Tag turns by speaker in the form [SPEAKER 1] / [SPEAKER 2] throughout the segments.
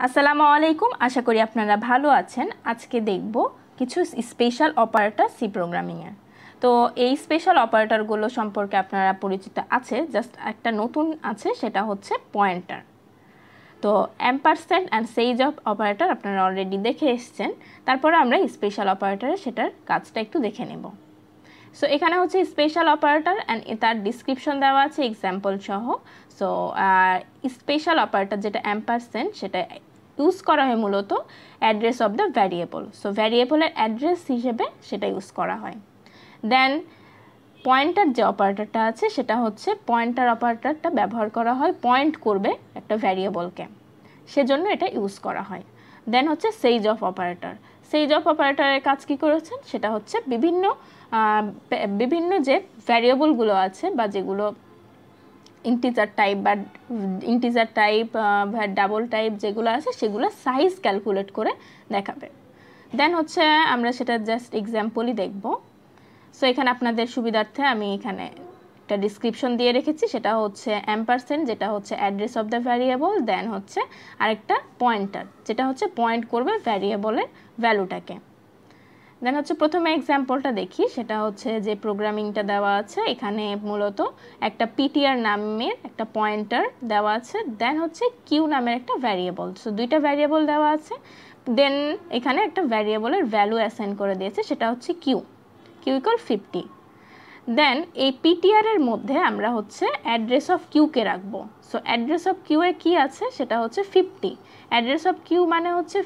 [SPEAKER 1] আসসালামু আলাইকুম, আশা করি আপনারা ভালো আছেন। আজকে দেখব কিছু স্পেশাল অপারেটর সি প্রোগ্রামিংয়ের। তো এই স্পেশাল অপারেটরগুলো সম্পর্কে আপনারা পরিচিত আছে, জাস্ট একটা নতুন আছে, সেটা হচ্ছে পয়েন্টার। তো অ্যাম্পারস্যান্ড অ্যান্ড সেইজঅফ অপারেটর আপনারা অলরেডি দেখে এসেছেন। তারপরে আমরা স্পেশাল অপারেটরে সেটার কাজটা একটু দেখে নেব। সো এখানে হচ্ছে স্পেশাল অপারেটর অ্যান্ড তার ডিসক্রিপশন দেওয়া আছে এক্সাম্পল সহ। সো স্পেশাল অপারেটর যেটা অ্যাম্পারস্যান্ড, সেটা ইউজ করা হয় মূলত address of the variable. So ভ্যারিয়েবলের অ্যাড্রেস হিসেবে সেটা ইউজ করা হয়। দেন পয়েন্টার যে অপারেটরটা আছে সেটা হচ্ছে পয়েন্টার অপারেটরটা ব্যবহার করা হয় পয়েন্ট করবে একটা ভ্যারিয়েবলকে, সেজন্য এটা ইউজ করা হয়। দেন হচ্ছে সেইজঅফ অপারেটর। সেইজঅফ অপারেটরের কাজ কী করেছেন সেটা হচ্ছে বিভিন্ন যে ভ্যারিয়েবলগুলো আছে বা যেগুলো ইন্টিজার টাইপ ডাবল টাইপ যেগুলো আছে সেগুলো সাইজ ক্যালকুলেট করে দেখাবে। দেন হচ্ছে আমরা সেটা জাস্ট এক্সাম্পলই দেখব। সো এখানে আপনাদের সুবিধার্থে আমি এখানে একটা ডিসক্রিপশন দিয়ে রেখেছি, সেটা হচ্ছে অ্যাম্পারস্যান্ড যেটা হচ্ছে অ্যাড্রেস অফ দ্য ভ্যারিয়েবল, দেন হচ্ছে আরেকটা পয়েন্টার যেটা হচ্ছে পয়েন্ট করবে ভ্যারিয়েবলের ভ্যালুটাকে। দেন হচ্ছে প্রথমে এক্সাম্পলটা দেখি, সেটা হচ্ছে যে প্রোগ্রামিংটা দেওয়া আছে এখানে মূলত একটা পিটিআর নামের একটা পয়েন্টার দেওয়া আছে, দেন হচ্ছে কিউ নামের একটা ভ্যারিয়েবল। সো দুইটা ভ্যারিয়েবল দেওয়া আছে, দেন এখানে একটা ভ্যারিয়েবলের ভ্যালু অ্যাসাইন করে দিয়েছে, সেটা হচ্ছে কিউ ইকুয়াল 50। দেন এই পিটিআরের মধ্যে আমরা হচ্ছে অ্যাড্রেস অফ কিউকে রাখবো। সো অ্যাড্রেস অফ কিউ এ কী আছে সেটা হচ্ছে 50। অ্যাড্রেস অফ কিউ মানে হচ্ছে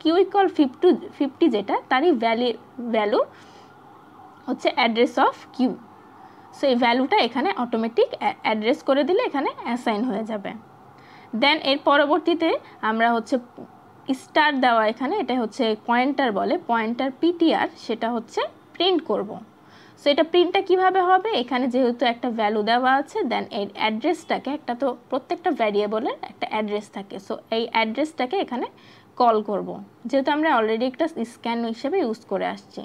[SPEAKER 1] কিউ ইকুয়াল 50 যেটা তারই ভ্যালু হচ্ছে অ্যাড্রেস অফ কিউ। সো এই ভ্যালুটা এখানে অটোমেটিক অ্যাড্রেস করে দিলে এখানে অ্যাসাইন হয়ে যাবে। দেন এর পরবর্তীতে আমরা হচ্ছে স্টার দেওয়া এখানে, এটা হচ্ছে পয়েন্টার বলে, পয়েন্টার পিটিআর, সেটা হচ্ছে প্রিন্ট করব। সো এটা প্রিন্টটা কীভাবে হবে, এখানে যেহেতু একটা ভ্যালু দেওয়া আছে, দেন এই অ্যাড্রেসটাকে একটা তো প্রত্যেকটা ভ্যারিয়েবলের একটা অ্যাড্রেস থাকে, সো এই অ্যাড্রেসটাকে এখানে কল করব, যেহেতু আমরা অলরেডি একটা স্ক্যান হিসেবে ইউজ করে আসছি।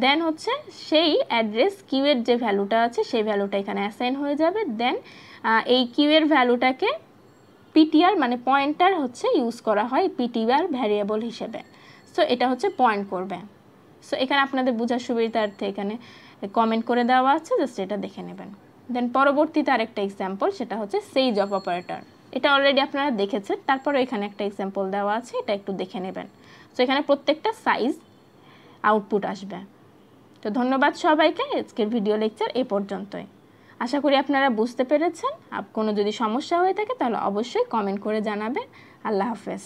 [SPEAKER 1] দেন হচ্ছে সেই অ্যাড্রেস কিউয়ের যে ভ্যালুটা আছে সেই ভ্যালুটা এখানে অ্যাসাইন হয়ে যাবে। দেন এই কিউয়ের ভ্যালুটাকে পিটিআর মানে পয়েন্টার হচ্ছে ইউজ করা হয় পিটিআর ভ্যারিয়েবল হিসেবে। সো এটা হচ্ছে পয়েন্ট করবে। সো এখানে আপনাদের বোঝার সুবিধার্থে এখানে কমেন্ট করে দেওয়া আছে, জাস্ট এটা দেখে নেবেন। দেন পরবর্তীতে আরেকটা এক্সাম্পল, সেটা হচ্ছে সেইজঅফ অপারেটর। এটা অলরেডি আপনারা দেখেছেন, তারপরে এখানে একটা এক্সাম্পল দেওয়া আছে, এটা একটু দেখে নেবেন। সো এখানে প্রত্যেকটা সাইজ আউটপুট আসবে। তো ধন্যবাদ সবাইকে, আজকের ভিডিও লেকচার এ পর্যন্তই। আশা করি আপনারা বুঝতে পেরেছেন। কোনো যদি সমস্যা হয়ে থাকে তাহলে অবশ্যই কমেন্ট করে জানাবেন। আল্লাহ হাফেজ।